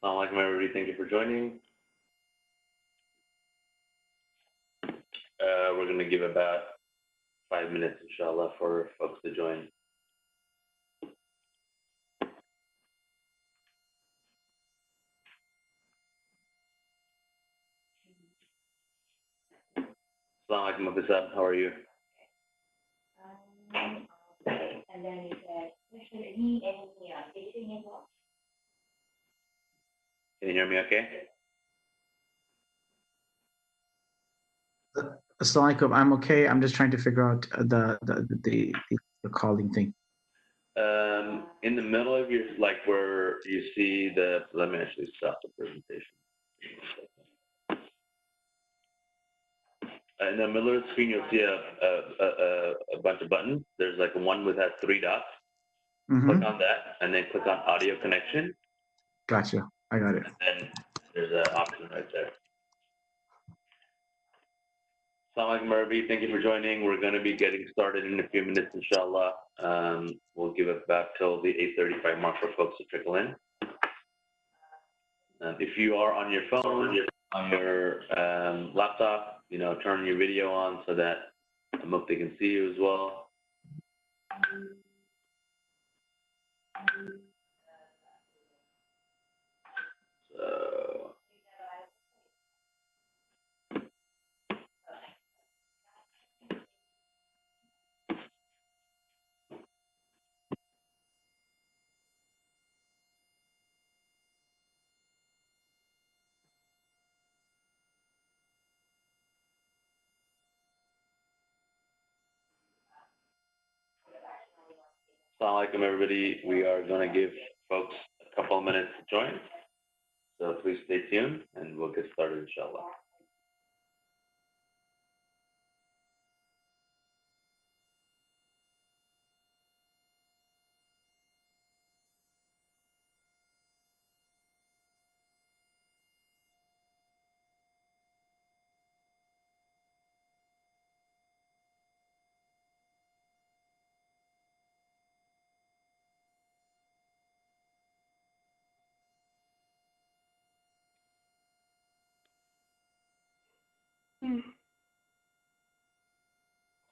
Assalamu alaikum, everybody. Thank you for joining. We're going to give about 5 minutes, inshallah, for folks to join. Assalamu alaikum, Mufti Sahib. How are you? And then he said, should it need any fixing as well? Can you hear me okay? Assalamu alaikum. I'm okay. I'm just trying to figure out the calling thing. In the middle of your, like where you see the, let me actually stop the presentation. In the middle of the screen, you'll see a bunch of buttons. There's like one with has 3 dots. Click on that, and then click on audio connection. Gotcha. I got it. And then there's an option right there. Assalamu alaikum, everybody. Thank you for joining. We're going to be getting started in a few minutes, inshallah. We'll give it back till the 8:35 mark for folks to trickle in. If you are on your phone, on your laptop, turn your video on so that Mufti can see you as well. So, Assalamu alaikum, everybody. We are going to give folks a couple of minutes to join. So please stay tuned, and we'll get started, inshallah.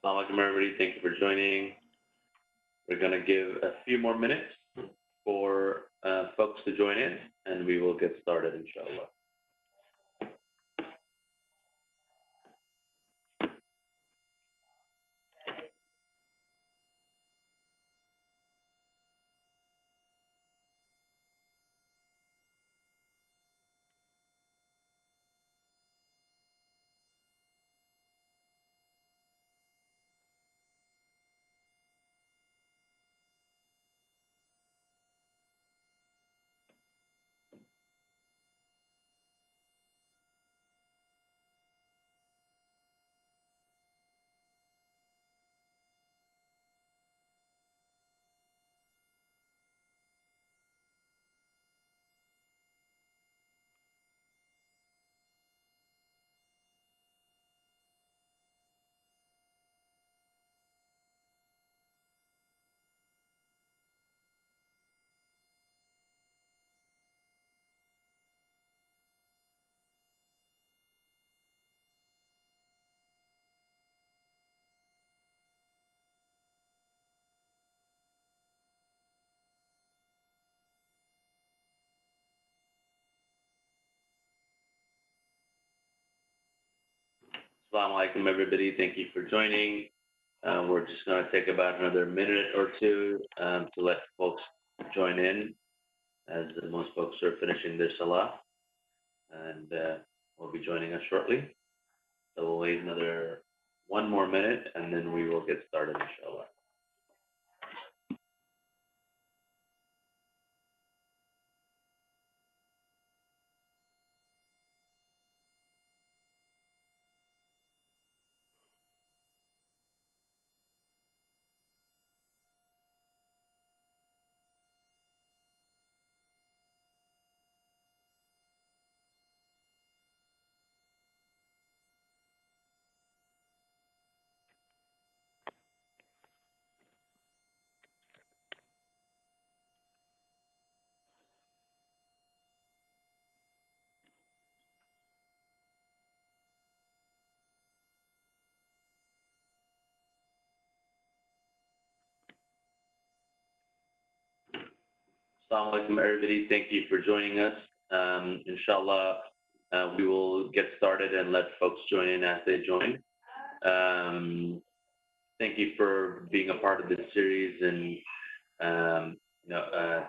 Assalamu alaikum, everybody. Thank you for joining. We're going to give a few more minutes for folks to join in, and we will get started, inshallah. Assalamu alaikum, everybody. Thank you for joining. We're just going to take about another minute or two to let folks join in, as most folks are finishing their salah, and will be joining us shortly. So we'll wait another 1 more minute, and then we will get started, inshallah. Assalamu alaikum, everybody. Thank you for joining us. Inshallah, we will get started and let folks join in as they join. Thank you for being a part of this series, and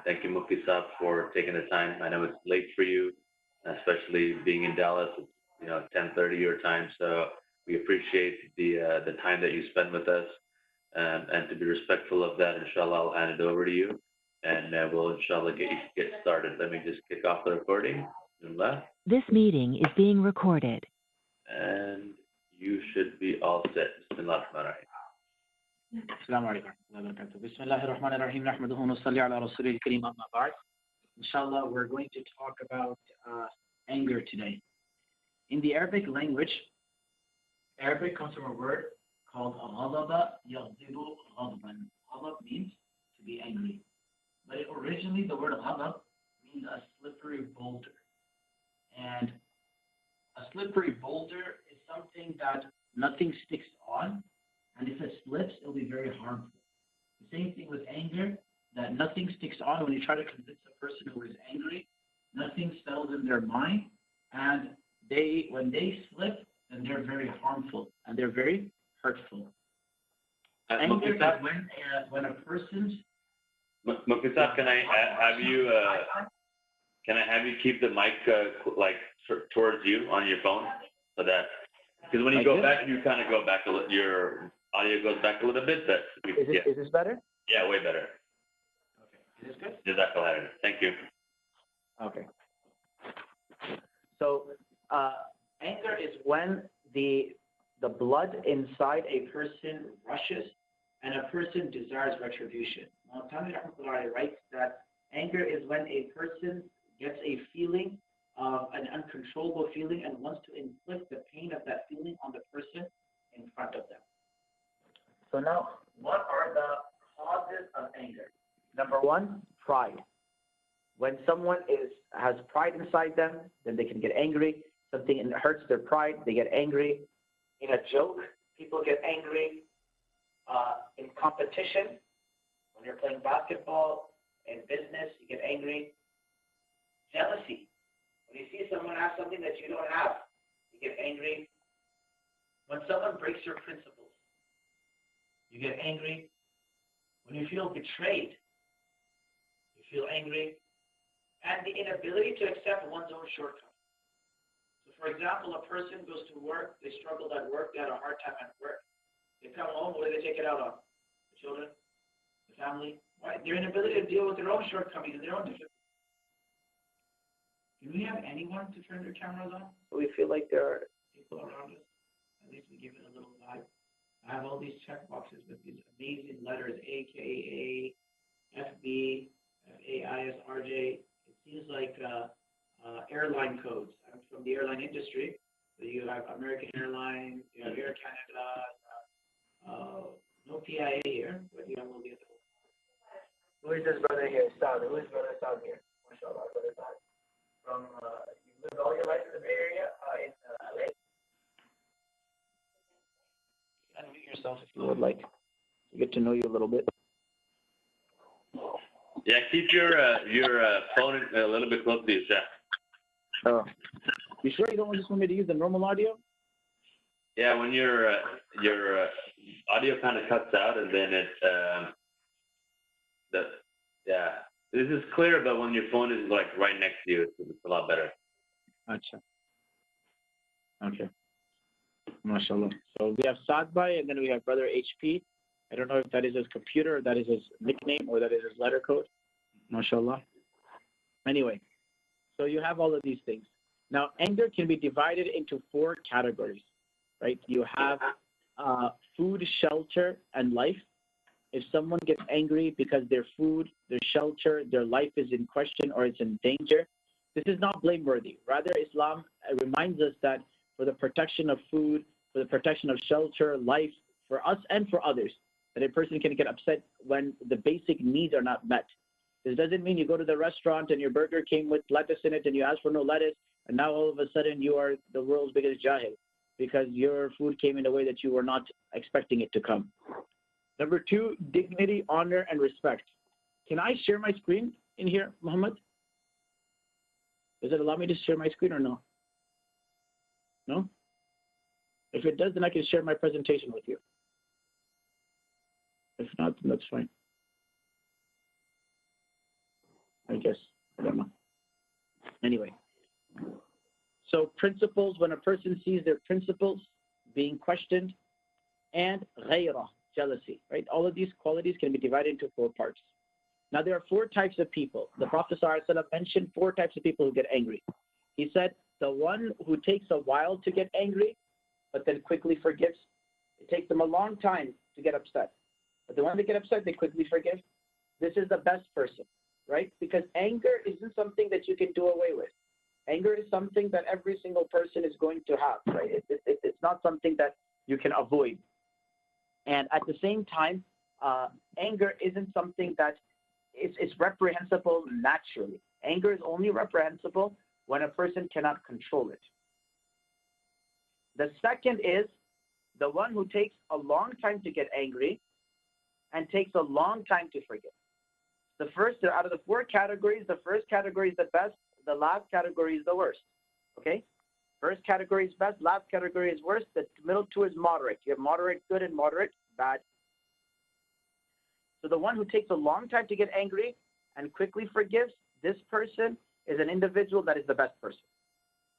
thank you, Mufti Saab, for taking the time. I know it's late for you, especially being in Dallas. It's 10:30 your time, so we appreciate the time that you spend with us, and to be respectful of that, inshallah, I'll hand it over to you, and we'll inshallah get started. Let me just kick off the recording. Bismillah. This meeting is being recorded. And you should be all set. Bismillah ar-Rahman ar-Rahim. السلام عليكم ورحمة الله وبركاته. بسم الله الرحمن الرحيم. نحمده ونصلي على رسوله الكريم. أما بعد. Inshallah, we're going to talk about anger today. In the Arabic language, Arabic comes from a word called ghadaba yaghdibu ghadban. Ghadab means to be angry. But originally, the word ghadab means a slippery boulder. And a slippery boulder is something that nothing sticks on. And if it slips, it'll be very harmful. The same thing with anger, that nothing sticks on. When you try to convince a person who is angry, nothing settles in their mind. And when they slip, then they're very harmful and they're very hurtful. Anger is when a person's... Mufti Saab, can I have you keep the mic towards you on your phone, so that, because when you go back, you kind of go back a little, your audio goes back a little bit, but Is this better? Yeah, way better. Okay. Is this good? Jazakallah. Thank you. Okay. So anger is when the blood inside a person rushes and a person desires retribution. Now, Tami Rahmatullahi writes that anger is when a person gets a feeling of an uncontrollable feeling and wants to inflict the pain of that feeling on the person in front of them. So now, what are the causes of anger? Number one, pride. When someone has pride inside them, then they can get angry. Something hurts their pride, they get angry. In a joke, people get angry. In competition, when you're playing basketball, in business, you get angry. Jealousy. When you see someone have something that you don't have, you get angry. When someone breaks your principles, you get angry. When you feel betrayed, you feel angry. And the inability to accept one's own shortcomings. So, for example, a person goes to work, they struggled at work, they had a hard time at work. They come home, what do they take it out on? The children, the family, right? Their inability to deal with their own shortcomings and their own difficulties. Can we have anyone to turn their cameras on? So we feel like there are people around us. At least we give it a little vibe. I have all these check boxes with these amazing letters, AKA, FB, FAIS, RJ. It seems like airline codes. I'm from the airline industry. So you have American Airlines, you have Air Canada, no PIA here, but you have all the other ones. Who is this brother here? Saad. Who is brother Saad here? MashaAllah, brother Saad. From, you lived all your life in the Bay Area, in LA? Unmute yourself if you would like. Get to know you a little bit. Yeah, keep your phone a little bit close to you, Chef. Oh. You sure you don't just want me to use the normal audio? Yeah, when your audio kind of cuts out, and then this is clear, but when your phone is like right next to you, it's a lot better. Acha. Okay. MashaAllah. So we have Saadbhai, and then we have brother HP. I don't know if that is his computer, or that is his nickname, or that is his letter code. MashaAllah. Anyway, so you have all of these things. Now, anger can be divided into 4 categories, right? You have food, shelter, and life. If someone gets angry because their food, their shelter, their life is in question or it's in danger, this is not blameworthy. Rather, Islam reminds us that for the protection of food, for the protection of shelter, life, for us and for others, that a person can get upset when the basic needs are not met. This doesn't mean you go to the restaurant and your burger came with lettuce in it and you ask for no lettuce, and now all of a sudden you are the world's biggest jahil because your food came in a way that you were not expecting it to come. Number 2, dignity, honor, and respect. Can I share my screen? in here, Muhammad? Does it allow me to share my screen or no? No? If it does, then I can share my presentation with you. If not, then that's fine. I guess. I don't know. Anyway. So principles, when a person sees their principles being questioned, and ghayra, jealousy, right? All of these qualities can be divided into 4 parts. Now, there are 4 types of people. The Prophet ﷺ mentioned 4 types of people who get angry. He said, the one who takes a while to get angry, but then quickly forgives. It takes them a long time to get upset. But the one that get upset, they quickly forgive. This is the best person, right? Because anger isn't something that you can do away with. Anger is something that every single person is going to have, right? It's not something that you can avoid. And at the same time, anger isn't something that it's reprehensible naturally. Anger is only reprehensible when a person cannot control it. The second is the one who takes a long time to get angry and takes a long time to forgive. The first, out of the 4 categories, the first category is the best, the last category is the worst. Okay? First category is best, last category is worst, the middle 2 is moderate. You have moderate good and moderate bad. So the one who takes a long time to get angry and quickly forgives, this person is an individual that is the best person.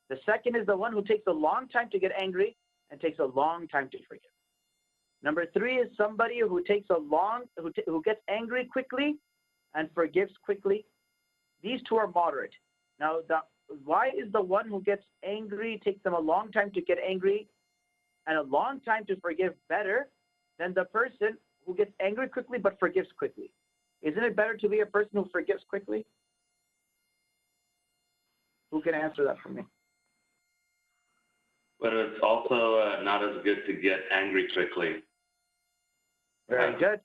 The second is the one who takes a long time to get angry and takes a long time to forgive. Number 3 is somebody who takes who gets angry quickly and forgives quickly. These 2 are moderate. Now, why is the one who gets angry, takes them a long time to get angry and a long time to forgive better than the person who gets angry quickly but forgives quickly? Isn't it better to be a person who forgives quickly? Who can answer that for me? But it's also not as good to get angry quickly. Very good.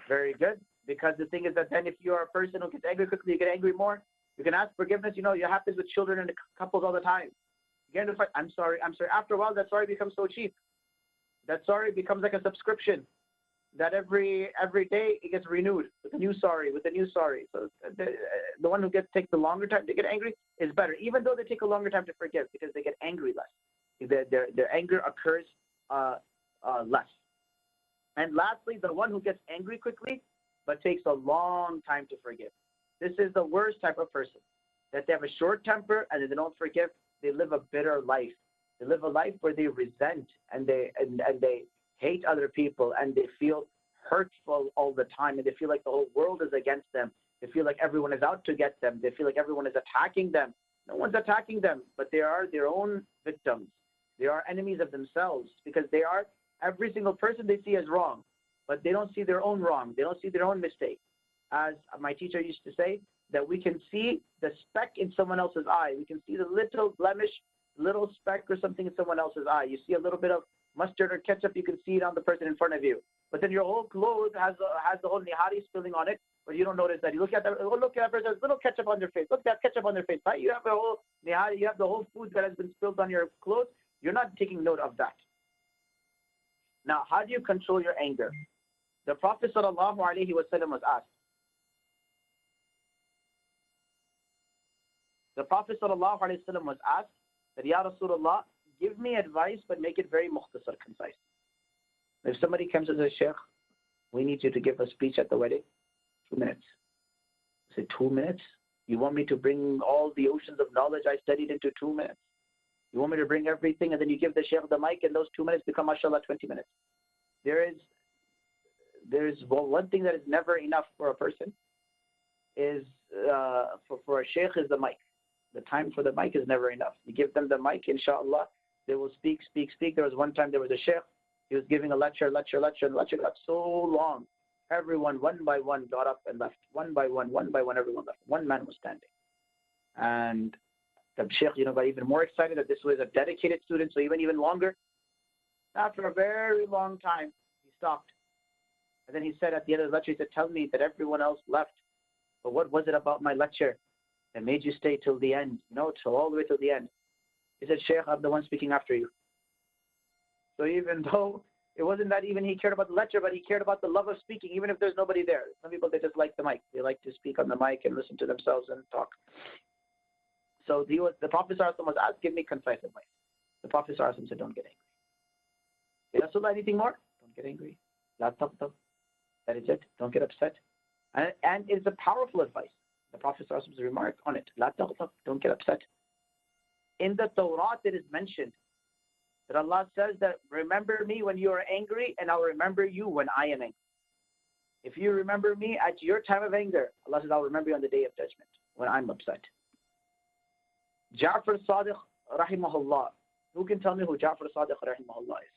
Very good. Because the thing is that then if you are a person who gets angry quickly, you get angry more. You can ask forgiveness. You know, it happens with children and couples all the time. You get into a fight, I'm sorry. After a while, that sorry becomes so cheap. That sorry becomes like a subscription. That every day it gets renewed with a new sorry, So the one who takes the longer time to get angry is better, even though they take a longer time to forgive because they get angry less. Their anger occurs less. And lastly, the one who gets angry quickly but takes a long time to forgive. This is the worst type of person. That they have a short temper and they don't forgive. They live a bitter life. They live a life where they resent and they hate other people and they feel hurtful all the time and they feel like the whole world is against them. They feel like everyone is out to get them. They feel like everyone is attacking them. No one's attacking them, but they are their own victims. They are enemies of themselves because they are every single person they see as wrong, but they don't see their own wrong. They don't see their own mistake. As my teacher used to say, that we can see the speck in someone else's eye. We can see the little blemish, little speck or something in someone else's eye. You see a little bit of mustard or ketchup, you can see it on the person in front of you. But then your whole clothes has the whole nihari spilling on it, but you don't notice that. You look at that person, there's little ketchup on their face. Look at that ketchup on their face, right? You have the whole nihari, you have the whole food that has been spilled on your clothes. You're not taking note of that. Now, how do you control your anger? The Prophet ﷺ was asked. The Prophet ﷺ was asked that, Ya Rasulullah, give me advice, but make it very mukhtasar, concise. If somebody comes and says, Sheikh, we need you to give a speech at the wedding, 2 minutes. I said, 2 minutes? You want me to bring all the oceans of knowledge I studied into 2 minutes? You want me to bring everything and then you give the Sheikh the mic and those 2 minutes become, mashallah, 20 minutes. There is one thing that is never enough for a person is, for a Sheikh is the mic. The time for the mic is never enough. You give them the mic, inshallah, they will speak. There was one time there was a Sheikh, he was giving a lecture, and the lecture got so long. Everyone, one by one, got up and left. One by one, everyone left. One man was standing. And the Sheikh, got even more excited that this was a dedicated student, so even longer. After a very long time, he stopped. And then he said at the end of the lecture, he said, tell me that everyone else left. But what was it about my lecture that made you stay till the end? Till all the way till the end. He said, Sheikh, I'm the one speaking after you. So even though It wasn't that even he cared about the lecture, but he cared about the love of speaking, even if there's nobody there. Some people, they just like the mic. They like to speak on the mic and listen to themselves and talk. So the Prophet ﷺ was asked, give me concise advice. The Prophet ﷺ said, don't get angry. Ya Rasulullah, anything more? Don't get angry. La taghdab. That is it. Don't get upset. And it's a powerful advice. The Prophet ﷺ's remark on it. La taghdab. Don't get upset. In the Torah, it is mentioned that Allah says that remember me when you are angry, and I'll remember you when I am angry. If you remember me at your time of anger, Allah says, I'll remember you on the day of judgment when I'm upset. Ja'far Sadiq, rahimahullah. Who can tell me who Ja'far Sadiq, rahimahullah is?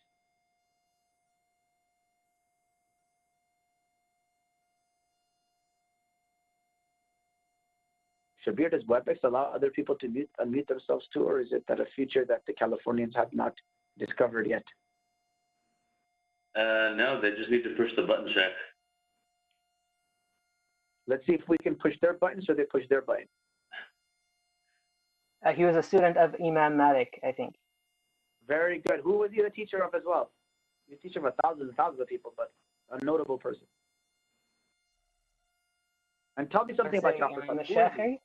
Shabir, does WebEx allow other people to unmute themselves too, or is it that a feature that the Californians have not discovered yet? No, they just need to push the button check. Let's see if we can push their buttons or they push their button. He was a student of Imam Malik, I think. Very good. Who was he the teacher of as well? He's a teacher of thousands and thousands of people, but a notable person. And tell me something about Ja'far Sadiq. Who is he?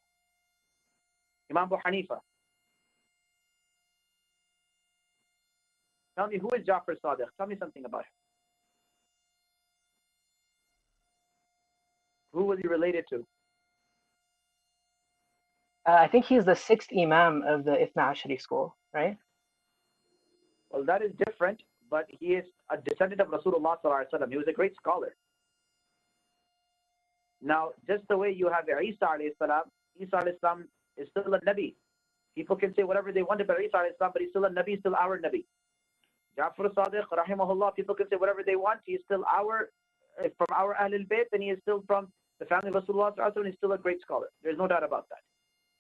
Imam Abu Hanifa. Tell me, who is Ja'far Sadiq? Tell me something about him. Who was he related to? I think he's the 6th Imam of the Ithna Ashari school, right? Well, that is different, but he is a descendant of Rasulullah sallallahu alaihi wasallam. He was a great scholar. Now, just the way you have Isa alayhi salam, Isa alayhi salam is still a Nabi. People can say whatever they want about Isa alayhi salam, but he's still a Nabi, still our Nabi. Ja'far Sadiq, rahimahullah, people can say whatever they want. He's still from our Ahlul Bayt, and he is still from the family of Rasulullah sallallahu alaihi wasallam, and he's still a great scholar. There's no doubt about that.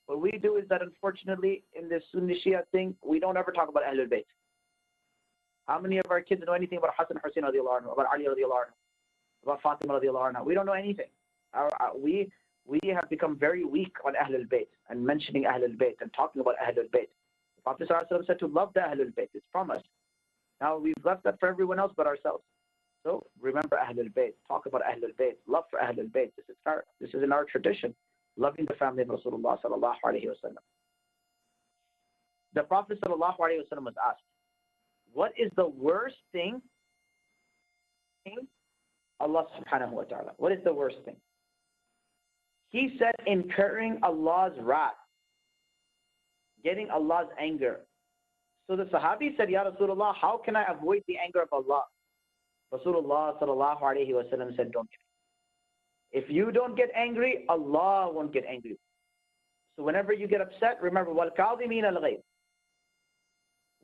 What we do is that, unfortunately, in this Sunni Shia thing, we don't ever talk about Ahlul Bayt. How many of our kids know anything about Hassan Hussein radiallahu anhu, about Ali radiallahu anhu, about Fatima radiallahu anha? We don't know anything. We have become very weak on Ahlul Bayt and mentioning Ahlul Bayt and talking about Ahlul Bayt. The Prophet ﷺ said to love the Ahlul Bayt. It's from us. Now we've left that for everyone else but ourselves. So remember Ahlul Bayt. Talk about Ahlul Bayt. Love for Ahlul Bayt. This is in our tradition. Loving the family of Rasulullah sallallahu alaihi wasallam. The Prophet sallallahu alaihi wasallam was asked, what is the worst thing? Allah subhanahu wa ta'ala. What is the worst thing? He said, incurring Allah's wrath, getting Allah's anger. So the Sahabi said, Ya Rasulullah, how can I avoid the anger of Allah? Rasulullah sallallahu alayhi wa sallam said, don't get angry. If you don't get angry, Allah won't get angry. So whenever you get upset, remember, وَالْكَاظِمِينَ الْغَيْظَ.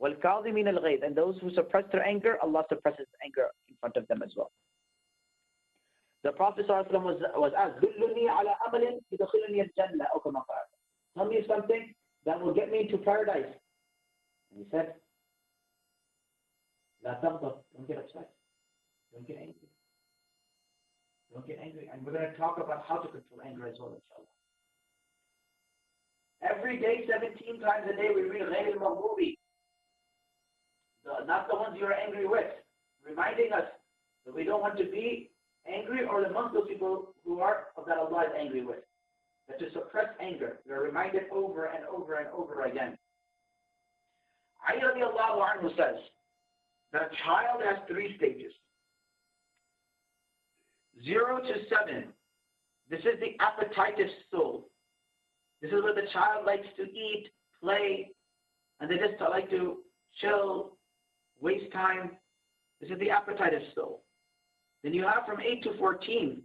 وَالْكَاظِمِينَ الْغَيْظَ. And those who suppress their anger, Allah suppresses anger in front of them as well. The Prophet ﷺ was asked, دُلُّنِي عَلَى أَمَلٍ يُدْخِلُنِي الْجَنَّةَ أَوْ كَمَا قَالَ. Tell me something that will get me into paradise. And he said, لَا تَغْضَبْ. Don't get upset. Don't get angry. Don't get angry. And we're going to talk about how to control anger as well, inshallah. Every day, 17 times a day, we read غَيْرِ الْمَغْضُوبِ. Not the ones you're angry with. Reminding us that we don't want to be angry or amongst those people who are that Allah is angry with. That to suppress anger. We're reminded over and over and over again. Ali radiallahu anhu says that a child has 3 stages. 0 to 7. This is the appetitive soul. This is where the child likes to eat, play, and they just like to chill, waste time. This is the appetitive soul. Then you have from 8 to 14,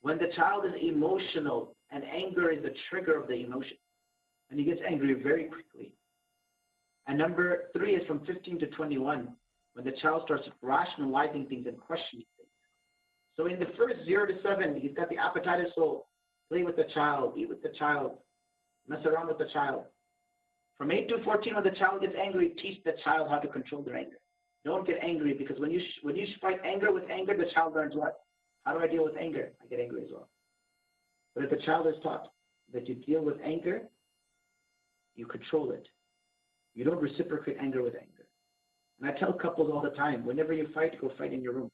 when the child is emotional and anger is the trigger of the emotion. And he gets angry very quickly. And number 3 is from 15 to 21, when the child starts rationalizing things and questioning things. So in the first 0 to 7, he's got the appetitive soul. Play with the child, eat with the child, mess around with the child. From 8 to 14, when the child gets angry, teach the child how to control their anger. Don't get angry, because when you fight anger with anger, the child learns what? How do I deal with anger? I get angry as well. But if the child is taught that you deal with anger, you control it. You don't reciprocate anger with anger. And I tell couples all the time, whenever you fight, go fight in your room.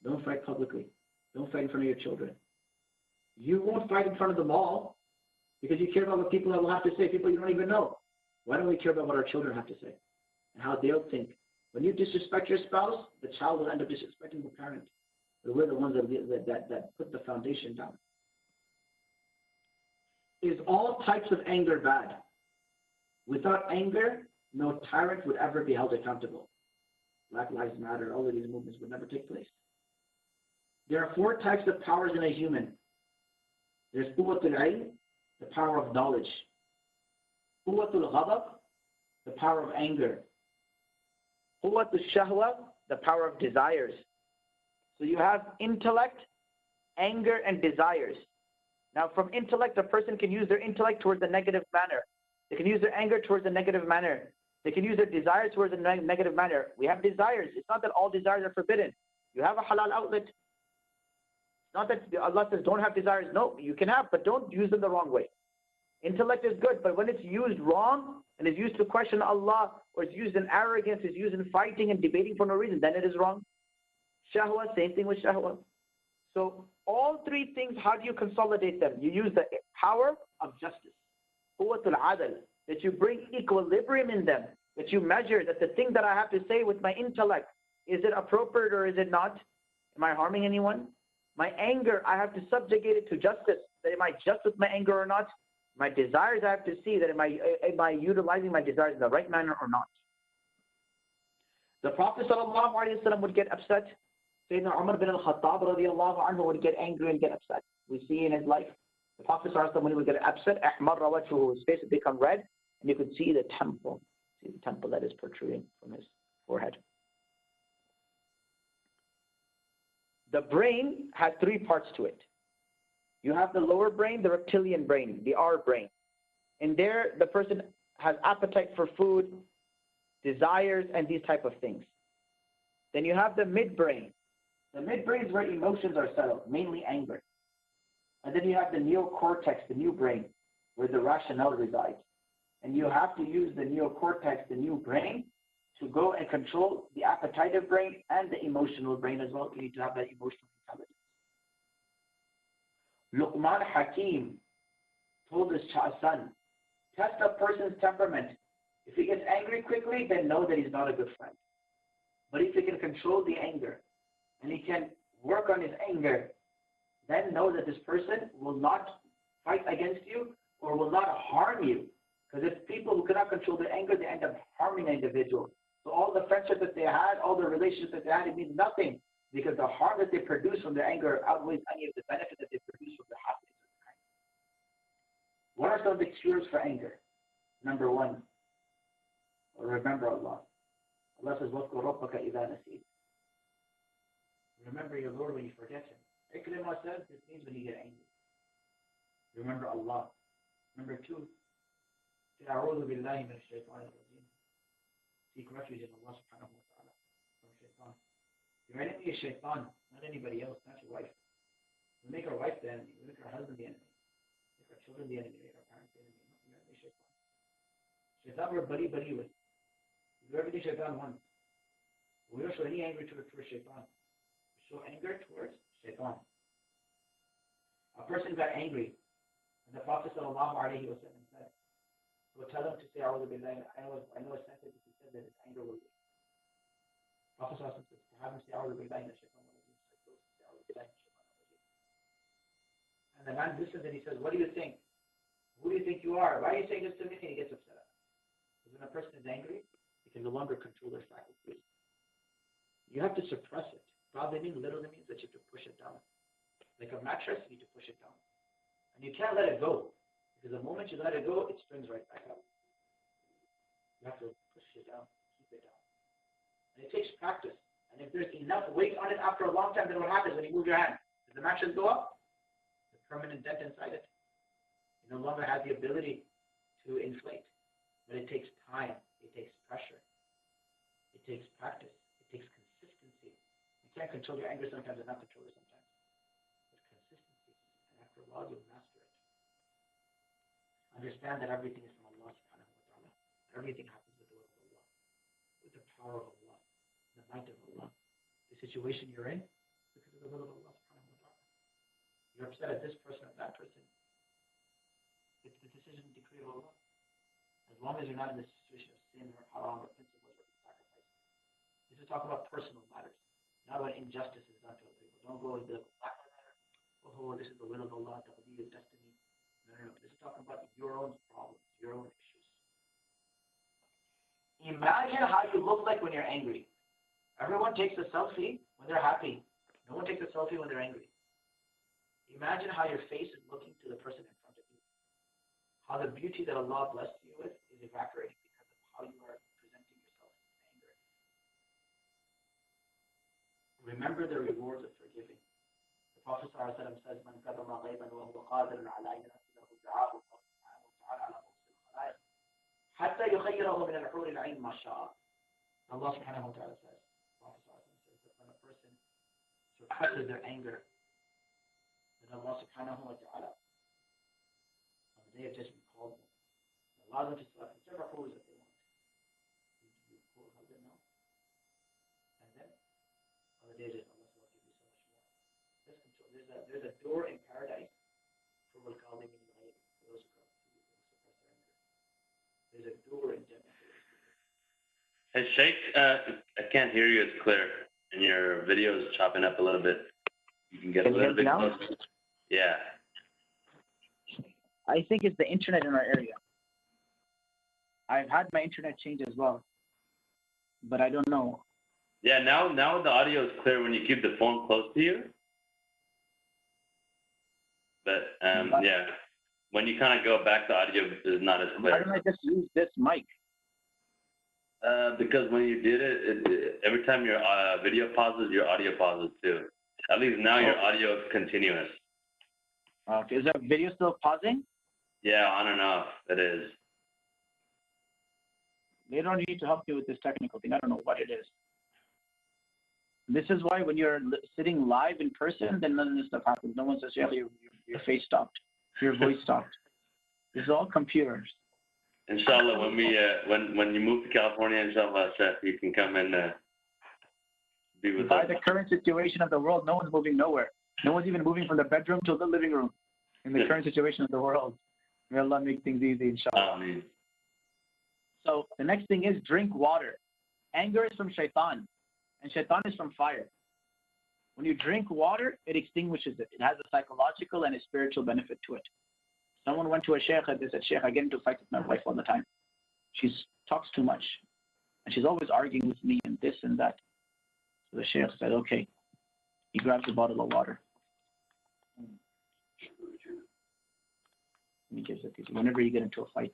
Don't fight publicly. Don't fight in front of your children. You won't fight in front of them all because you care about what people will have to say, people you don't even know. Why don't we care about what our children have to say and how they'll think? When you disrespect your spouse, the child will end up disrespecting the parent. But we're the ones that put the foundation down. Is all types of anger bad? Without anger, no tyrant would ever be held accountable. Black Lives Matter, all of these movements would never take place. There are 4 types of powers in a human. There's quwwatul ilm, the power of knowledge. Quwwatul ghadab, the power of anger. Quwwatul shahwa, the power of desires. So you have intellect, anger, and desires. Now from intellect, a person can use their intellect towards a negative manner. They can use their anger towards a negative manner. They can use their desires towards a negative manner. We have desires. It's not that all desires are forbidden. You have a halal outlet. It's not that Allah says don't have desires. No, you can have, but don't use them the wrong way. Intellect is good, but when it's used wrong and is used to question Allah, or it's used in arrogance, it's used in fighting and debating for no reason, then it is wrong. Shahwa, same thing with shahwa. So all 3 things, how do you consolidate them? You use the power of justice. Quwwatul adl, that you bring equilibrium in them, that you measure that the thing that I have to say with my intellect, is it appropriate or is it not? Am I harming anyone? My anger, I have to subjugate it to justice, that am I just with my anger or not? My desires, I have to see that am I utilizing my desires in the right manner or not? The Prophet ﷺ would get upset. Sayyidina Umar bin al-Khattab radiallahu anhu would get angry and get upset. We see in his life. The Prophet ﷺ, when he would get upset, أحمر وجهه, his face would become red, and you could see the temple that is protruding from his forehead. The brain has 3 parts to it. You have the lower brain, the reptilian brain, the R brain. And there, the person has appetite for food, desires, and these type of things. Then you have the midbrain. The midbrain is where emotions are settled, mainly anger. And then you have the neocortex, the new brain, where the rationale resides. And you have to use the neocortex, the new brain, to go and control the appetitive brain and the emotional brain as well. You need to have that emotional intelligence. Luqman Hakim told his son, test a person's temperament. If he gets angry quickly, then know that he's not a good friend. But if he can control the anger, and he can work on his anger, then know that this person will not fight against you or will not harm you. Because if people who cannot control their anger, they end up harming an individual. So all the friendship that they had, all the relationships that they had, it means nothing. Because the harm that they produce from their anger outweighs any of the benefit that they produce from their happiness. What are some of the cures for anger? Number 1, remember Allah. Allah says, وَاذْكُرْ رَبَّكَ إِذَا نَسِيتَ. Remember your Lord when you forget Him. Ikrimah says this means when you get angry. Remember Allah. Number 2, أعوذ بالله من الشيطان الرجيم. Seek refuge in Allah subhanahu wa ta'ala from shaitan. Your enemy is shaitan, not anybody else, not your wife. We make our wife the enemy. We make our husband the enemy. We make our children the enemy. We make our parents the enemy. Your enemy is shaitan. Shaitan we're buddy with. We do everything shaitan wants. We don't show any anger towards shaitan. We show anger towards shaitan. A person got angry, and the Prophet sallallahu alaihi wasallam said, go tell him to say, I know a sentence he said that his anger will leave. Prophet sallallahu alaihi wasallam says, to have him say, and the man listens and he says, what do you think? Who do you think you are? Why are you saying this to me? And he gets upset. Because when a person is angry, he can no longer control their faculties. You have to suppress it. Probably literally means that you have to push it down. Like a mattress, you need to push it down. And you can't let it go. Because the moment you let it go, it springs right back up. You have to push it down, keep it down. And it takes practice. And if there's enough weight on it after a long time, then what happens when you move your hand? Does the mattress go up? The permanent dent inside it. You no longer have the ability to inflate. But it takes time. It takes pressure. It takes practice. It takes consistency. You can't control your anger sometimes and not control it sometimes. But consistency. And after a while, you'll master it. Understand that everything is from Allah subhanahu wa ta'ala. Everything happens with the will of Allah. With the power of Allah, the might of Allah. The situation you're in, because of the will of Allah subhanahu wa ta'ala. You're upset at this person, at that person. It's the decision and decree of Allah. As long as you're not in the situation of sin or haram or principles or sacrifice. This is talking about personal matters, not about injustices done to other people. Don't go and be like, oh, this is the will of Allah, taqdeer, destiny. No. This is talking about your own problems, your own issues. Imagine how you look like when you're angry. Everyone takes a selfie when they're happy. No one takes a selfie when they're angry. Imagine how your face is looking to the person in front of you. How the beauty that Allah blessed you with is evaporating because of how you are presenting yourself in anger. Remember the rewards of forgiving. The Prophet ﷺ says, "Man kadama ghayban wa huwa qadirun ala an yasilahu du'a'ahu Allah subhanahu wa ta'ala ala muhsin khalaiq hatta yukhayyirahu min al-hur al-'ain ma sha'a." Allah subhanahu wa ta'ala says, the Prophet ﷺ says that when a person suppresses their anger, then Allah subhanahu wa ta'ala on the day of judgment calls them. Allows them to select whichever hose that they want. You pull how they know. And then on the day of judgment, Allah will give you so much more. There's a door in paradise for those who suppress their anger. There's a door in Jannah for those people. Hey, Sheikh, I can't hear you as clear, and your video is chopping up a little bit. You can get a little bit closer. Yeah. I think it's the internet in our area. I've had my internet change as well, but I don't know. Yeah, now the audio is clear when you keep the phone close to you. But yeah, when you kind of go back, the audio is not as clear. Why don't I just use this mic? Because when you did it, every time your video pauses, your audio pauses too. At least now your audio is continuous. Okay, is that video still pausing? Yeah, on and off, it is. They don't need to help you with this technical thing. I don't know what it is. This is why when you're sitting live in person, then none of this stuff happens. No one says, yeah, your face stopped, your voice stopped. This is all computers. Inshallah, when you move to California, inshallah, Chef, you can come and be with us. By the current situation of the world, no one's moving nowhere. No one's even moving from the bedroom to the living room. In the current situation of the world, may Allah make things easy, inshallah. Ameen. So the next thing is drink water. Anger is from shaitan, and shaitan is from fire. When you drink water, it extinguishes it. It has a psychological and a spiritual benefit to it. Someone went to a sheikh and they said, "Sheikh, I get into fights with my wife all the time. She talks too much, and she's always arguing with me and this and that." So the sheikh said, "Okay." He grabs a bottle of water. And he gives it to you. Whenever you get into a fight,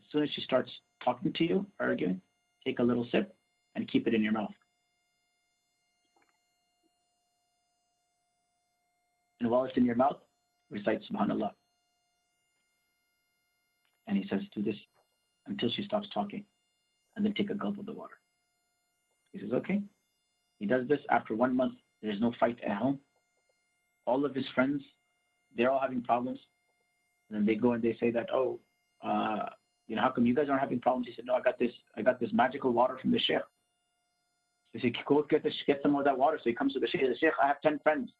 as soon as she starts talking to you, arguing, take a little sip and keep it in your mouth. And while it's in your mouth, recite Subhanallah. And he says, do this until she stops talking. And then take a gulp of the water. He says, okay. He does this after 1 month. There's no fight at home. All of his friends, they're all having problems. And then they go and they say that, how come you guys aren't having problems? He said, no, I got this magical water from the sheikh. He said, go get some of that water. So he comes to the sheikh. He says, Sheikh, I have 10 friends.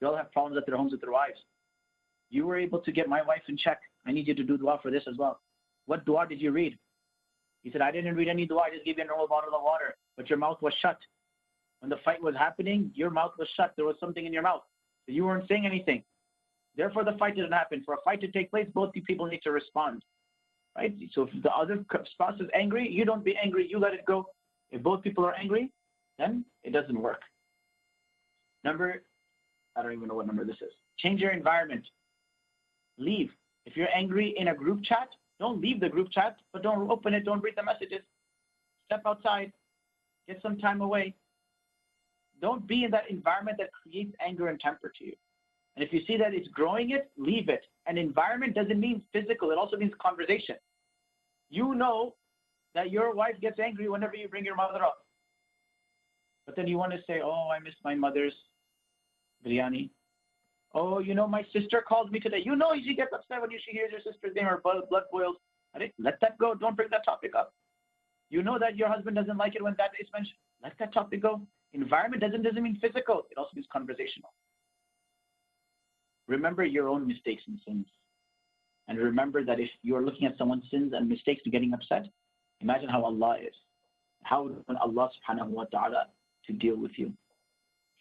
They all have problems at their homes with their wives. You were able to get my wife in check. I need you to do dua for this as well. What dua did you read? He said, I didn't read any dua. I just gave you a normal bottle of water. But your mouth was shut. When the fight was happening, your mouth was shut. There was something in your mouth. So you weren't saying anything. Therefore, the fight didn't happen. For a fight to take place, both people need to respond. Right? So if the other spouse is angry, you don't be angry. You let it go. If both people are angry, then it doesn't work. I don't even know what number this is. Change your environment. Leave. If you're angry in a group chat, don't leave the group chat, but don't open it. Don't read the messages. Step outside. Get some time away. Don't be in that environment that creates anger and temper to you. And if you see that it's growing it, leave it. And environment doesn't mean physical. It also means conversation. You know that your wife gets angry whenever you bring your mother up. But then you want to say, oh, I miss my mother's biryani. Oh, my sister called me today. She gets upset when she hears your sister's name or blood boils. Let that go. Don't bring that topic up. You know that your husband doesn't like it when that is mentioned. Let that topic go. Environment doesn't mean physical. It also means conversational. Remember your own mistakes and sins. And remember that if you're looking at someone's sins and mistakes and getting upset, imagine how Allah is. How would Allah subhanahu wa ta'ala to deal with you?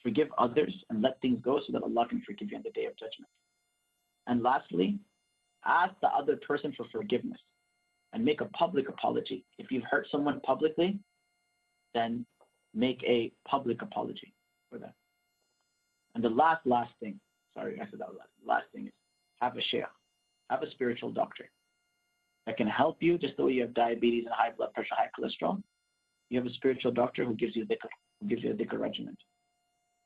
Forgive others and let things go so that Allah can forgive you on the day of judgment. And lastly, ask the other person for forgiveness and make a public apology. If you've hurt someone publicly, then make a public apology for that. And the last thing, sorry, I said that last thing is have a shaykh, have a spiritual doctor that can help you, just the way you have diabetes and high blood pressure, high cholesterol. You have a spiritual doctor who gives you a dhikr regimen,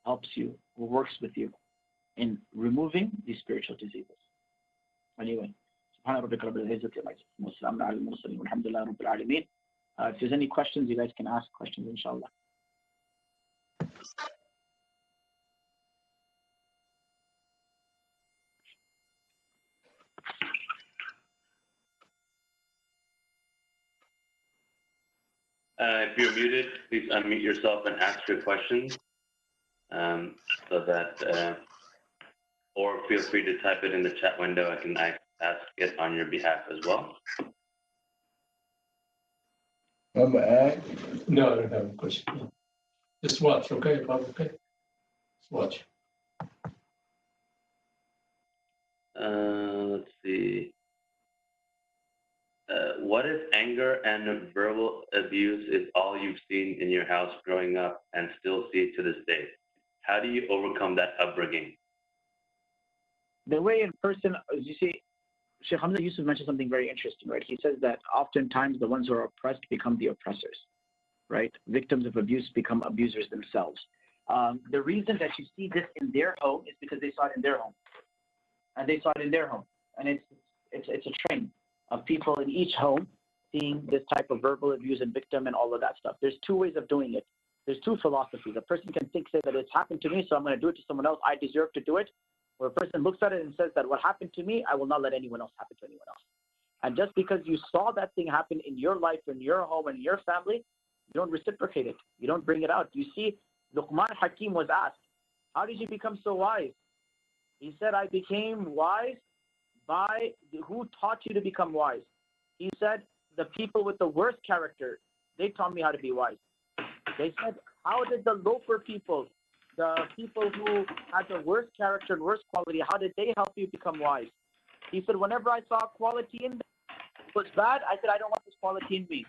helps you, who works with you in removing these spiritual diseases. Anyway, if there's any questions, you guys can ask questions, inshallah. If you're muted, please unmute yourself and ask your questions, so that, or feel free to type it in the chat window. I can ask it on your behalf as well. No, I don't have a question. Just watch, okay, Bob, okay? Just watch. Let's see. What if anger and verbal abuse is all you've seen in your house growing up and still see to this day? How do you overcome that upbringing? The way in person, as you see, Sheikh Hamza Yusuf mentioned something very interesting, right? He says that oftentimes the ones who are oppressed become the oppressors, right? Victims of abuse become abusers themselves. The reason that you see this in their home is because they saw it in their home. And they saw it in their home. And it's a trend of people in each home seeing this type of verbal abuse and victim and all of that stuff. There's two ways of doing it. There's two philosophies. A person can say that it's happened to me, so I'm going to do it to someone else. I deserve to do it. Or a person looks at it and says that what happened to me, I will not let anyone else happen to anyone else. And just because you saw that thing happen in your life, in your home, in your family, you don't reciprocate it. You don't bring it out. You see, Luqman Hakim was asked, how did you become so wise? He said, I became wise by who taught you to become wise? He said, the people with the worst character, they taught me how to be wise. They said, how did the loafer people, the people who had the worst character and worst quality, how did they help you become wise? He said, whenever I saw quality in them was bad, I said, I don't want this quality in me.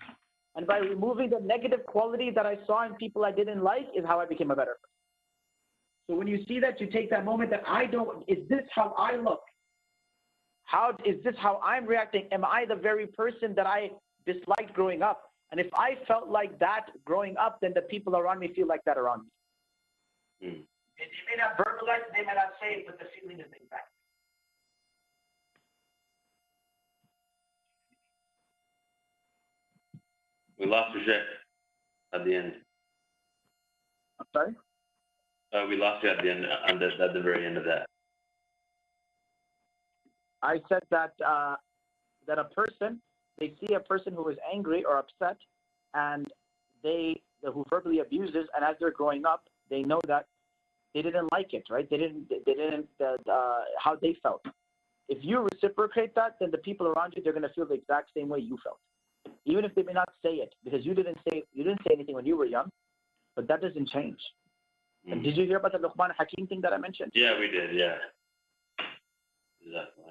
And by removing the negative quality that I saw in people I didn't like is how I became a better person. So when you see that, you take that moment that is this how I look? How is this how I'm reacting? Am I the very person that I disliked growing up? And if I felt like that growing up, then the people around me feel like that around me. Mm. They may not verbalize it, they may not say it, but the feeling is the exact. We lost you, Sheikh, at the end. I'm sorry? We lost you at the end, at the very end of that. I said that that a person, they see a person who is angry or upset, and who verbally abuses, and as they're growing up, they know that they didn't like it, right? They didn't how they felt. If you reciprocate that, then the people around you, they're going to feel the exact same way you felt, even if they may not say it, because you didn't say anything when you were young, but that doesn't change. And did you hear about the Luqman Hakim thing that I mentioned? Yeah, we did. Yeah. Exactly.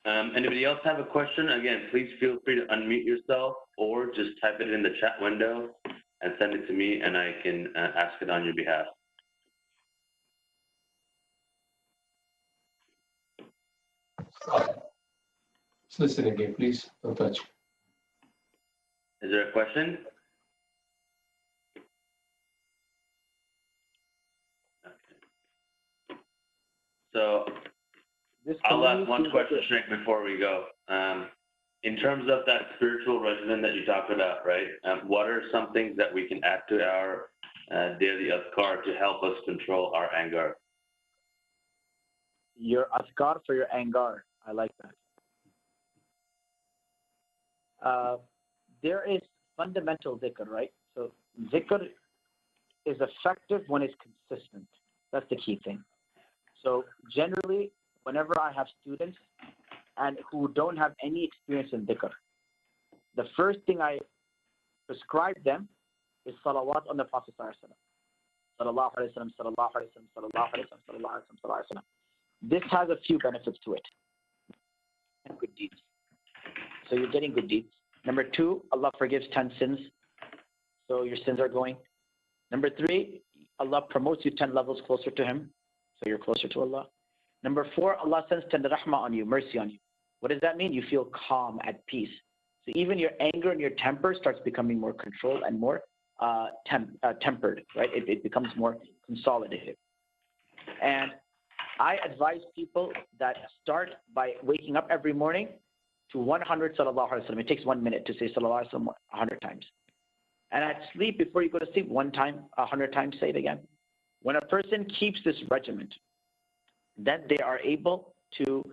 Anybody else have a question? Again, please feel free to unmute yourself or just type it in the chat window and send it to me, and I can ask it on your behalf. Let's listen again, please. Don't touch. Is there a question? Okay. So I'll ask one question, Sheikh, before we go. In terms of that spiritual regimen that you talked about, right? What are some things that we can add to our daily azkar to help us control our anger? Your azkar for your anger. I like that. there is fundamental dhikr, right? So dhikr is effective when it's consistent. That's the key thing. So generally, whenever I have students and who don't have any experience in dhikr, the first thing I prescribe them is salawat on the Prophet sallallahu alaihi wasallam, sallallahu alaihi wasallam, sallallahu alaihi wasallam, sallallahu alaihi wasallam, sallallahu alaihi wasallam. This has a few benefits to it. And good deeds. So you're getting good deeds. Number 2, Allah forgives 10 sins. So your sins are going. Number 3, Allah promotes you 10 levels closer to Him. So you're closer to Allah. Number 4, Allah sends 10 rahmah on you, mercy on you. What does that mean? You feel calm, at peace. So even your anger and your temper starts becoming more controlled and more tempered, right? It becomes more consolidated. And I advise people that start by waking up every morning to 100 sallallahu alaihi wasallam. It takes 1 minute to say sallallahu alaihi wasallam 100 times. And at sleep, before you go to sleep, 1 time, 100 times, say it again. When a person keeps this regiment, then they are able to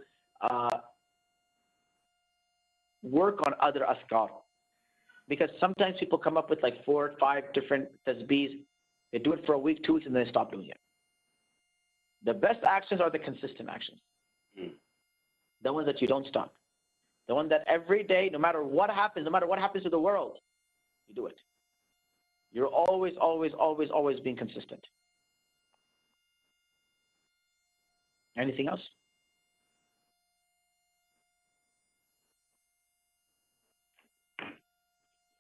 work on other askar. Because sometimes people come up with like 4 or 5 different tasbeehs. They do it for a week, 2 weeks, and then they stop doing it. The best actions are the consistent actions. The ones that you don't stop. The one that every day, no matter what happens to the world, you do it. You're always being consistent. Anything else?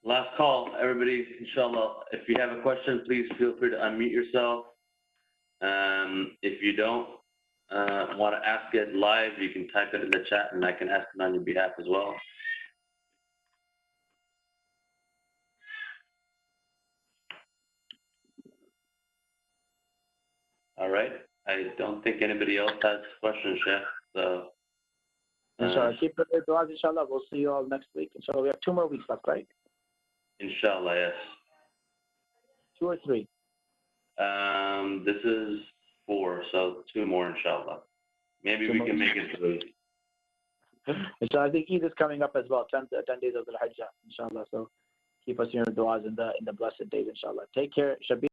Last call, everybody, inshallah. If you have a question, please feel free to unmute yourself. If you don't want to ask it live, you can type it in the chat and I can ask it on your behalf as well. All right. I don't think anybody else has questions, Sheikh. So, Inshallah, keep up your du'as, inshallah. We'll see you all next week. Inshallah, we have 2 more weeks left, right? inshallah, yes. 2 or 3? This is 4, so 2 more, inshallah. Maybe we can make it 3. Inshallah, I think Eid is coming up as well, 10 days of the Hajj, inshallah. So keep us in your du'as in the blessed days, inshallah. Take care. Shabir.